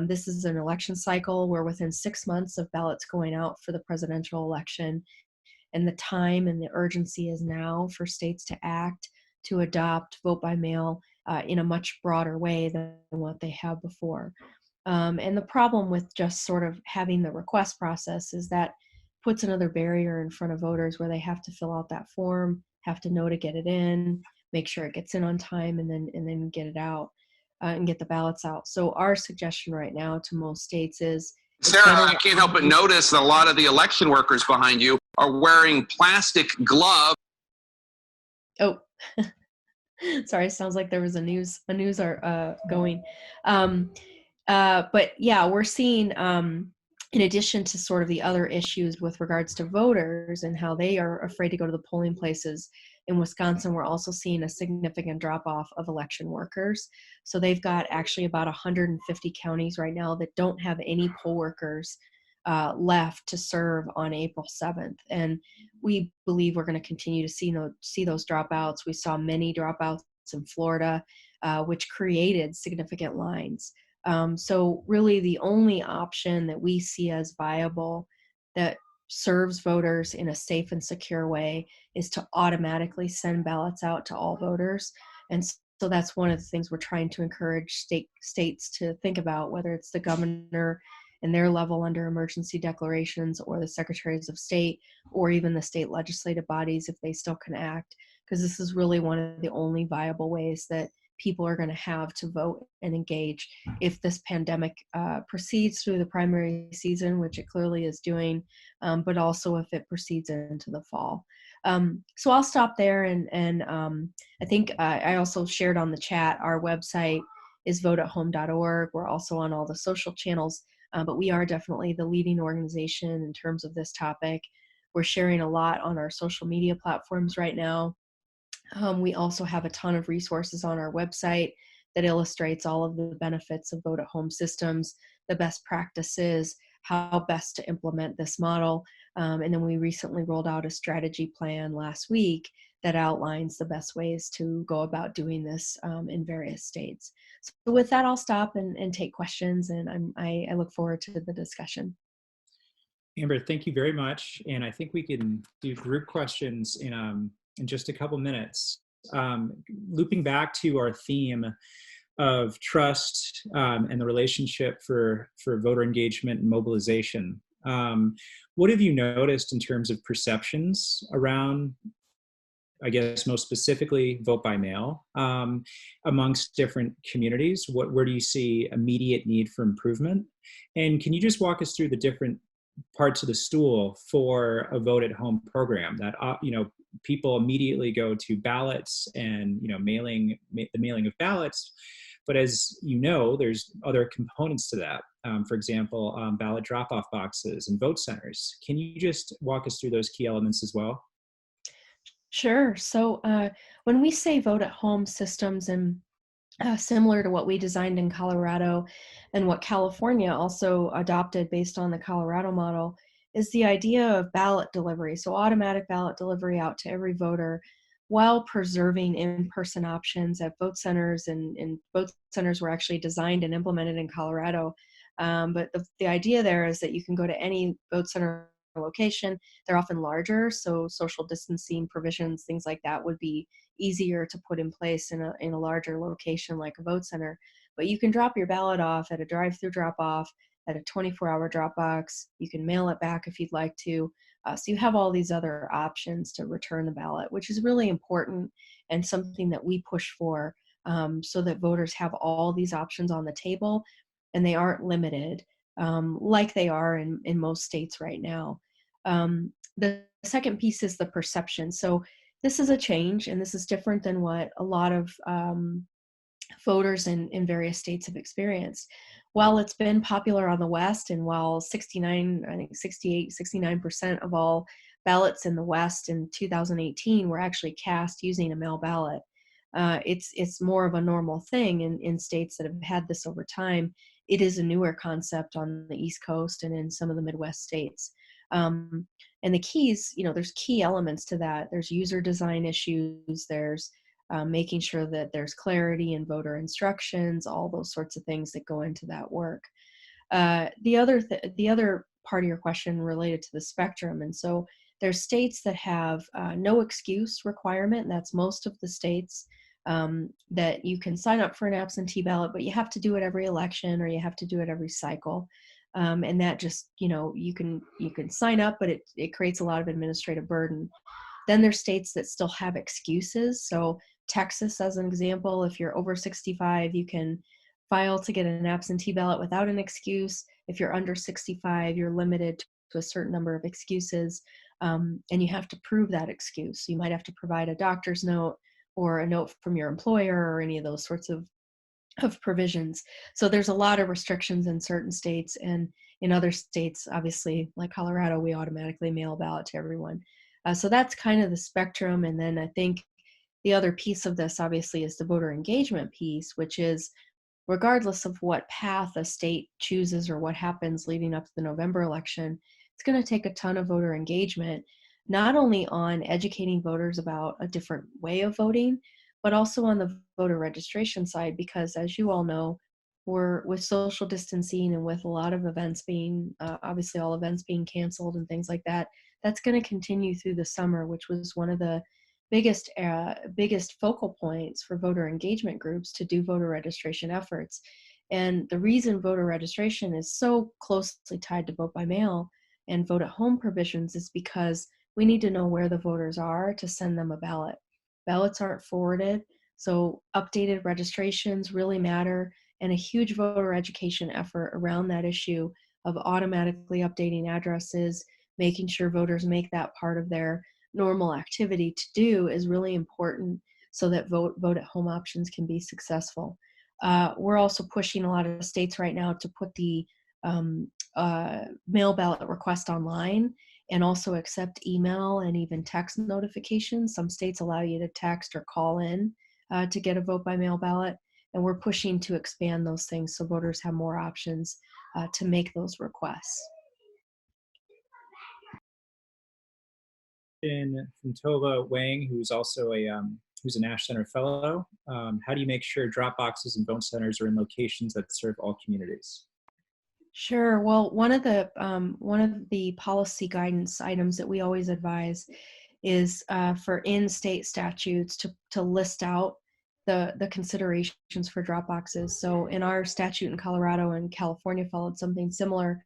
Speaker 3: this is an election cycle. We're within 6 months of ballots going out for the presidential election. And the time and the urgency is now for states to act, to adopt vote by mail in a much broader way than what they have before. And the problem with just sort of having the request process is that puts another barrier in front of voters where they have to fill out that form, have to know to get it in, make sure it gets in on time, and then get it out and get the ballots out. So our suggestion right now to most states is,
Speaker 5: Sarah, I can't help but notice that a lot of the election workers behind you are wearing plastic gloves.
Speaker 3: Oh, sorry, sounds like there was a news going. But yeah, we're seeing, in addition to sort of the other issues with regards to voters and how they are afraid to go to the polling places, in Wisconsin, we're also seeing a significant drop-off of election workers. So they've got actually about 150 counties right now that don't have any poll workers left to serve on April 7th. And we believe we're going to continue to see those dropouts. We saw many dropouts in Florida, which created significant lines. So really the only option that we see as viable that serves voters in a safe and secure way is to automatically send ballots out to all voters. And so that's one of the things we're trying to encourage states to think about, whether it's the governor and their level under emergency declarations, or the secretaries of state, or even the state legislative bodies if they still can act, because this is really one of the only viable ways that people are going to have to vote and engage if this pandemic proceeds through the primary season, which it clearly is doing, but also if it proceeds into the fall. So I'll stop there, and I think I also shared on the chat, our website is voteathome.org. We're also on all the social channels, but we are definitely the leading organization in terms of this topic. We're sharing a lot on our social media platforms right now. We also have a ton of resources on our website that illustrates all of the benefits of vote-at-home systems, the best practices, how best to implement this model. And then we recently rolled out a strategy plan last week that outlines the best ways to go about doing this in various states. So with that, I'll stop and take questions, and I look forward to the discussion.
Speaker 1: Amber, thank you very much. And I think we can do group questions in just a couple minutes. Looping back to our theme of trust and the relationship for voter engagement and mobilization, what have you noticed in terms of perceptions around, I guess most specifically, vote by mail amongst different communities? Where do you see immediate need for improvement? And can you just walk us through the different parts of the stool for a vote at home program that, people immediately go to ballots and, the mailing of ballots. But as you know, there's other components to that. For example, ballot drop-off boxes and vote centers. Can you just walk us through those key elements as well?
Speaker 3: Sure. So when we say vote at home systems, and similar to what we designed in Colorado and what California also adopted based on the Colorado model, is the idea of ballot delivery. So automatic ballot delivery out to every voter while preserving in-person options at vote centers, and vote centers were actually designed and implemented in Colorado. But the idea there is that you can go to any vote center location. They're often larger, so social distancing provisions, things like that, would be easier to put in place in a larger location like a vote center. But you can drop your ballot off at a drive-through drop-off, at a 24-hour drop box. You can mail it back if you'd like to. So you have all these other options to return the ballot, which is really important and something that we push for, so that voters have all these options on the table and they aren't limited like they are in most states right now. The second piece is the perception. So this is a change, and this is different than what a lot of voters in various states have experienced. While it's been popular on the West, and while 69% of all ballots in the West in 2018 were actually cast using a mail ballot, It's more of a normal thing in states that have had this over time. It is a newer concept on the East Coast and in some of the Midwest states. And the keys, there's key elements to that. There's user design issues. There's making sure that there's clarity in voter instructions, all those sorts of things that go into that work. The other part of your question related to the spectrum. And so there's states that have no excuse requirement, and that's most of the states, that you can sign up for an absentee ballot, but you have to do it every election or you have to do it every cycle. And that just, you can sign up, but it creates a lot of administrative burden. Then there's states that still have excuses. So Texas, as an example, if you're over 65, you can file to get an absentee ballot without an excuse. If you're under 65, you're limited to a certain number of excuses, and you have to prove that excuse. You might have to provide a doctor's note or a note from your employer or any of those sorts of provisions. So there's a lot of restrictions in certain states, and in other states, obviously, like Colorado, we automatically mail a ballot to everyone. So that's kind of the spectrum. And then I think the other piece of this, obviously, is the voter engagement piece, which is regardless of what path a state chooses or what happens leading up to the November election, it's going to take a ton of voter engagement, not only on educating voters about a different way of voting, but also on the voter registration side, because as you all know, we're with social distancing and with a lot of events being, obviously all events being canceled and things like that, that's going to continue through the summer, which was one of the biggest focal points for voter engagement groups to do voter registration efforts. And the reason voter registration is so closely tied to vote by mail and vote at home provisions is because we need to know where the voters are to send them a ballot. Ballots aren't forwarded, so updated registrations really matter, and a huge voter education effort around that issue of automatically updating addresses, making sure voters make that part of their normal activity to do is really important so that vote at home options can be successful. We're also pushing a lot of states right now to put the mail ballot request online and also accept email and even text notifications. Some states allow you to text or call in to get a vote by mail ballot, and we're pushing to expand those things so voters have more options to make those requests.
Speaker 1: From Tova Wang, who's also who's a Nash Center Fellow. How do you make sure drop boxes and vote centers are in locations that serve all communities?
Speaker 3: Sure. Well, one of the policy guidance items that we always advise is for in-state statutes to list out the considerations for drop boxes. So in our statute in Colorado and California followed something similar.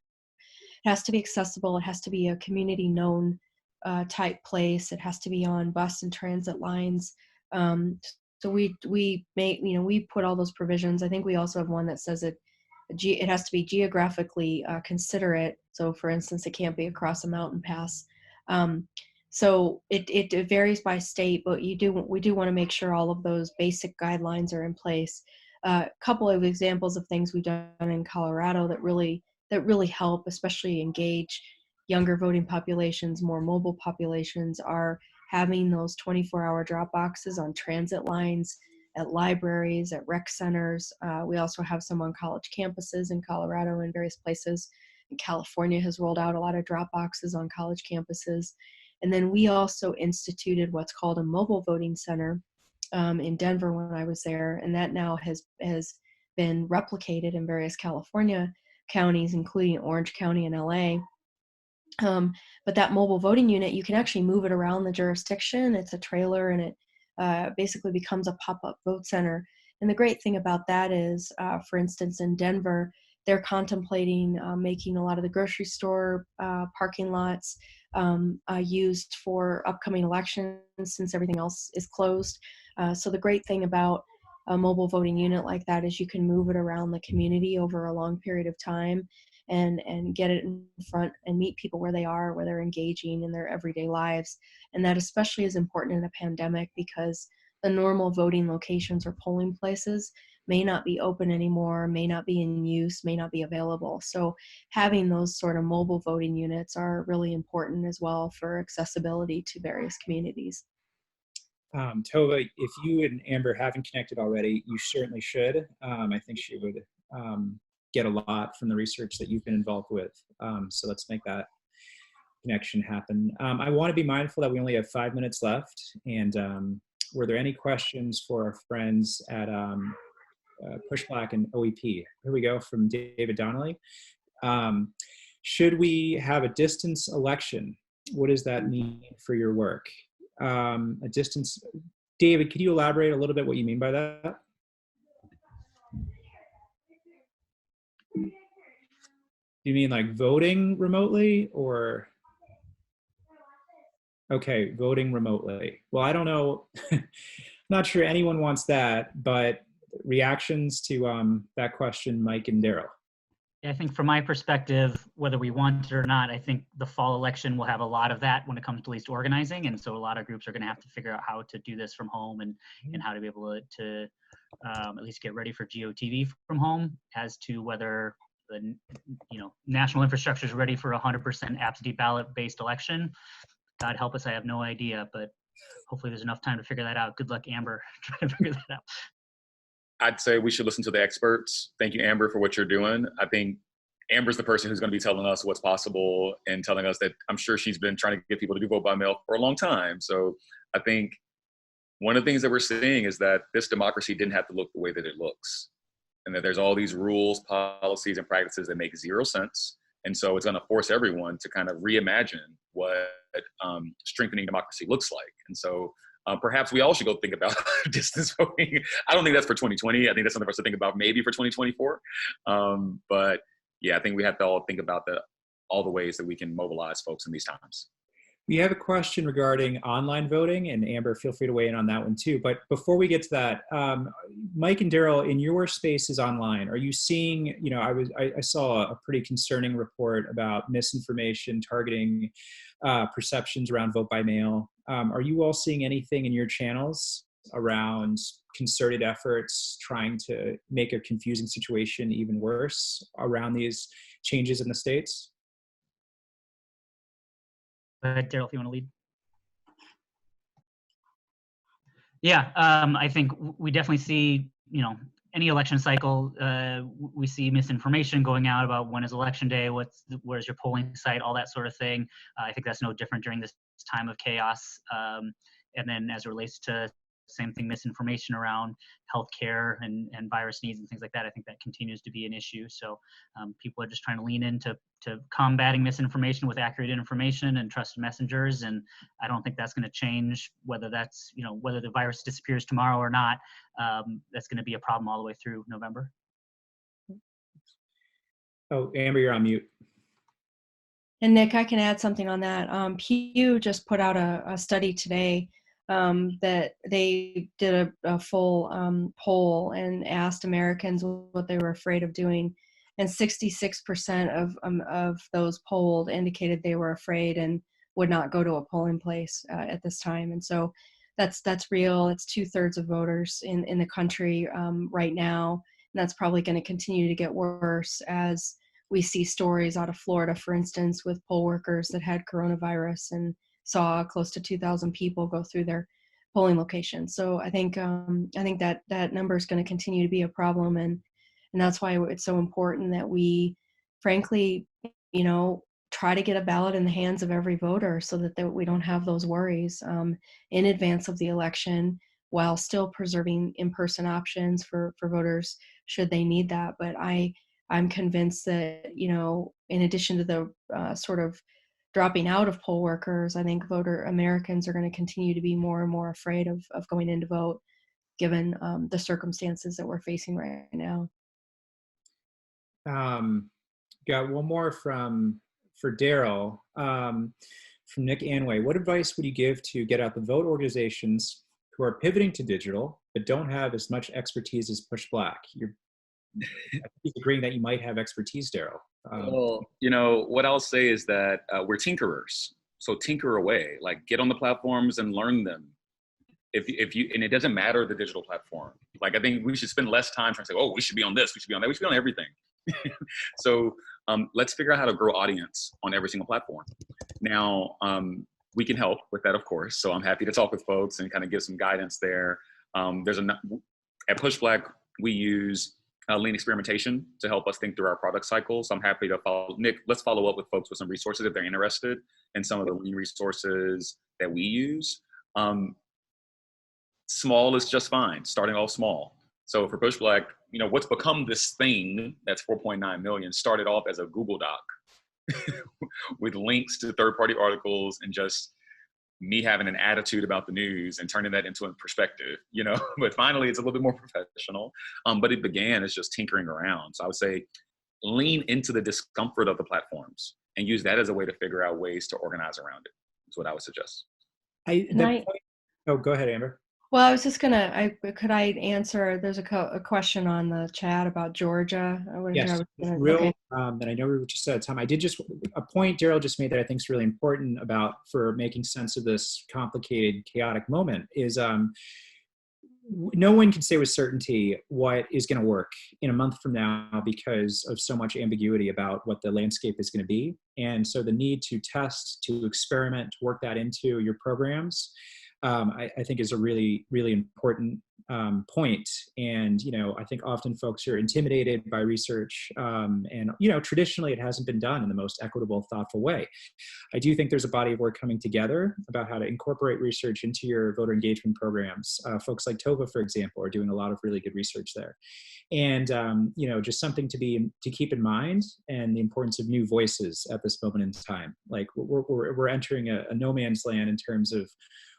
Speaker 3: It has to be accessible. It has to be a community known type place. It has to be on bus and transit lines. So we put all those provisions. I think we also have one that says it has to be geographically considerate. So for instance, it can't be across a mountain pass. So it varies by state, but we do want to make sure all of those basic guidelines are in place. A couple of examples of things we've done in Colorado that really help, especially engage younger voting populations, more mobile populations, are having those 24-hour drop boxes on transit lines, at libraries, at rec centers. We also have some on college campuses in Colorado and various places. And California has rolled out a lot of drop boxes on college campuses. And then we also instituted what's called a mobile voting center in Denver when I was there, and that now has been replicated in various California counties, including Orange County and LA. But that mobile voting unit, you can actually move it around the jurisdiction. It's a trailer, and it basically becomes a pop-up vote center. And the great thing about that is, for instance, in Denver, they're contemplating making a lot of the grocery store parking lots used for upcoming elections since everything else is closed. So the great thing about a mobile voting unit like that is you can move it around the community over a long period of time and get it in front and meet people where they are, where they're engaging in their everyday lives. And that especially is important in a pandemic because the normal voting locations or polling places may not be open anymore, may not be in use, may not be available. So having those sort of mobile voting units are really important as well for accessibility to various communities.
Speaker 1: Tova, if you and Amber haven't connected already, you certainly should. I think she would get a lot from the research that you've been involved with. So let's make that connection happen. I want to be mindful that we only have 5 minutes left. And were there any questions for our friends at PushBlack and OEP? Here we go from David Donnelly. Should we have a distance election? What does that mean for your work? A distance, David, could you elaborate a little bit what you mean by that? Do you mean like voting remotely or? Okay, voting remotely. Well, I don't know. Not sure anyone wants that, but reactions to that question, Mike and Darrell.
Speaker 2: I think from my perspective, whether we want it or not, I think the fall election will have a lot of that when it comes to least organizing. And so a lot of groups are going to have to figure out how to do this from home and how to be able to at least get ready for GOTV from home. As to whether the national infrastructure is ready for 100% absentee ballot based election, God help us, I have no idea, but hopefully there's enough time to figure that out. Good luck, Amber, trying to figure that out.
Speaker 4: I'd say we should listen to the experts. Thank you, Amber, for what you're doing. I think Amber's the person who's going to be telling us what's possible and telling us that I'm sure she's been trying to get people to do vote by mail for a long time. So I think one of the things that we're seeing is that this democracy didn't have to look the way that it looks, and that there's all these rules, policies, and practices that make zero sense. And so it's going to force everyone to kind of reimagine what strengthening democracy looks like. And so perhaps we all should go think about distance voting. I don't think that's for 2020. I think that's something for us to think about maybe for 2024. But yeah, I think we have to all think about all the ways that we can mobilize folks in these times.
Speaker 1: We have a question regarding online voting, and Amber, feel free to weigh in on that one too. But before we get to that, Mike and Darrell, in your spaces online, are you seeing, I saw a pretty concerning report about misinformation targeting perceptions around vote by mail. Are you all seeing anything in your channels around concerted efforts trying to make a confusing situation even worse around these changes in the states?
Speaker 2: Go ahead, Darrell, if you want to lead. Yeah, I think we definitely see, any election cycle, we see misinformation going out about when is election day, where's your polling site, all that sort of thing. I think that's no different during this time of chaos. And then as it relates to same thing, misinformation around healthcare and virus needs and things like that, I think that continues to be an issue. So people are just trying to lean into combating misinformation with accurate information and trusted messengers. And I don't think that's going to change, whether that's, whether the virus disappears tomorrow or not. That's going to be a problem all the way through November.
Speaker 3: Oh,
Speaker 1: Amber, you're on mute.
Speaker 3: And Nick, I can add something on that. Pew just put out a study today that they did a full poll and asked Americans what they were afraid of doing, and 66% of those polled indicated they were afraid and would not go to a polling place at this time. And so that's real. It's 2/3 of voters in the country right now, and that's probably going to continue to get worse as we see stories out of Florida, for instance, with poll workers that had coronavirus and saw close to 2,000 people go through their polling locations. So I think that number is going to continue to be a problem, and that's why it's so important that we, frankly, try to get a ballot in the hands of every voter so that we don't have those worries in advance of the election, while still preserving in-person options for voters should they need that. But I'm convinced that, in addition to the sort of dropping out of poll workers, I think Americans are going to continue to be more and more afraid of going in to vote, given the circumstances that we're facing right now.
Speaker 1: Got one more for Darrell, from Nick Anway. What advice would you give to get out the vote organizations who are pivoting to digital but don't have as much expertise as PushBlack? He's agreeing that you might have expertise, Darrell.
Speaker 4: Well, what I'll say is that we're tinkerers. So tinker away, like get on the platforms and learn them. If you, and it doesn't matter the digital platform. Like, I think we should spend less time trying to say, oh, we should be on this, we should be on that, we should be on everything. So let's figure out how to grow audience on every single platform. Now, we can help with that, of course. So I'm happy to talk with folks and kind of give some guidance there. At PushBlack, we use lean experimentation to help us think through our product cycle. So I'm happy to follow. Nick, let's follow up with folks with some resources if they're interested in some of the lean resources that we use. Small is just fine, starting off small. So for PushBlack, what's become this thing that's 4.9 million started off as a Google Doc with links to third-party articles and just me having an attitude about the news and turning that into a perspective, but finally it's a little bit more professional. But it began as just tinkering around. So I would say lean into the discomfort of the platforms and use that as a way to figure out ways to organize around it, is what I would suggest.
Speaker 1: Oh, go ahead, Amber.
Speaker 3: Well, I was just could I answer, there's a question on the chat about Georgia.
Speaker 1: Yes,
Speaker 3: okay.
Speaker 1: And I know we were just out of time. I did a point Darrell just made that I think is really important for making sense of this complicated, chaotic moment is no one can say with certainty what is going to work in a month from now because of so much ambiguity about what the landscape is going to be. And so the need to test, to experiment, to work that into your programs, I think is a really, really important point. And, I think often folks are intimidated by research and, traditionally it hasn't been done in the most equitable, thoughtful way. I do think there's a body of work coming together about how to incorporate research into your voter engagement programs. Folks like Tova, for example, are doing a lot of really good research there. And, just something to keep in mind, and the importance of new voices at this moment in time. Like we're entering a no man's land in terms of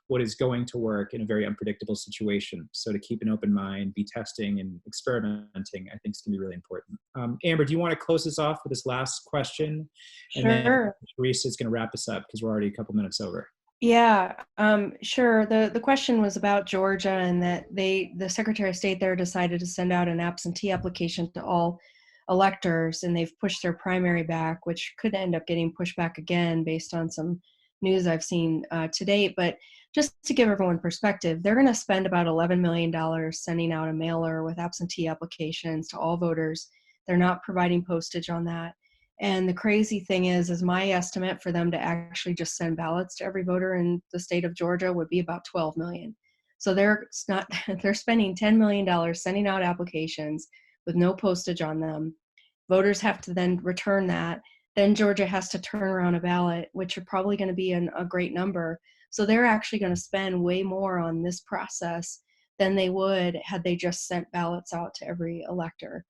Speaker 1: what is going to work in a very unpredictable situation. So to keep an open mind, be testing and experimenting, I think is going to be really important. Amber, do you want to close this off with this last question?
Speaker 3: Sure.
Speaker 1: And then Teresa is going to wrap us up because we're already a couple minutes over.
Speaker 3: Yeah, sure. The question was about Georgia and that the Secretary of State there decided to send out an absentee application to all electors, and they've pushed their primary back, which could end up getting pushed back again based on some news I've seen to date. But just to give everyone perspective, they're going to spend about $11 million sending out a mailer with absentee applications to all voters. They're not providing postage on that. And the crazy thing is my estimate for them to actually just send ballots to every voter in the state of Georgia would be about 12 million. So they're spending $10 million sending out applications with no postage on them. Voters have to then return that. Then Georgia has to turn around a ballot, which are probably going to be a great number. So they're actually going to spend way more on this process than they would had they just sent ballots out to every elector.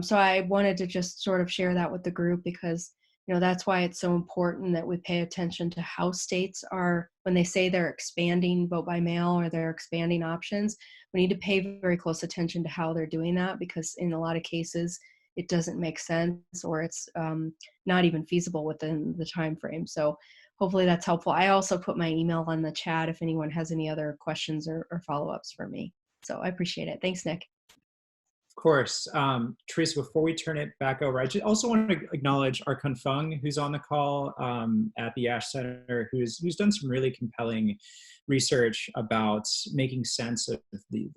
Speaker 3: So I wanted to just sort of share that with the group because, that's why it's so important that we pay attention to how states are, when they say they're expanding vote by mail or they're expanding options, we need to pay very close attention to how they're doing that, because in a lot of cases, it doesn't make sense or it's not even feasible within the time frame. So hopefully that's helpful. I also put my email on the chat if anyone has any other questions or follow-ups for me. So I appreciate it. Thanks, Nick.
Speaker 1: Of course. Teresa, before we turn it back over, I just also want to acknowledge Arkun Fung, who's on the call at the Ash Center, who's done some really compelling research about making sense of the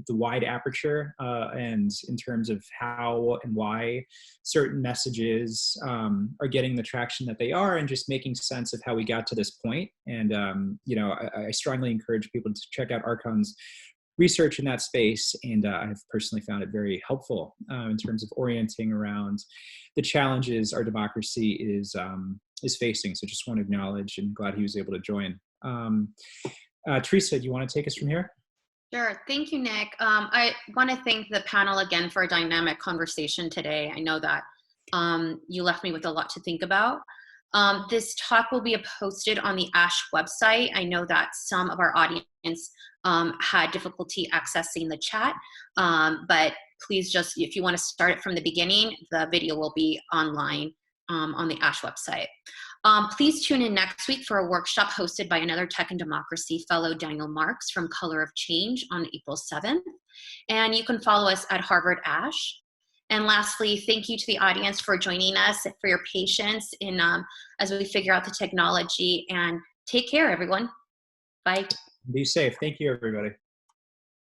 Speaker 1: wide aperture and in terms of how and why certain messages are getting the traction that they are, and just making sense of how we got to this point. And, I strongly encourage people to check out Arkun's research in that space, and I've personally found it very helpful in terms of orienting around the challenges our democracy is facing. So just want to acknowledge and glad he was able to join. Teresa, do you want to take us from here?
Speaker 6: Sure. Thank you, Nick. I want to thank the panel again for a dynamic conversation today. I know that you left me with a lot to think about. This talk will be posted on the ASH website. I know that some of our audience had difficulty accessing the chat, but please just, if you want to start it from the beginning, the video will be online on the ASH website. Please tune in next week for a workshop hosted by another Tech and Democracy fellow, Daniel Marks, from Color of Change on April 7th. And you can follow us at Harvard ASH. And lastly, thank you to the audience for joining us, for your patience in as we figure out the technology, and take care, everyone. Bye.
Speaker 1: Be safe. Thank you, everybody.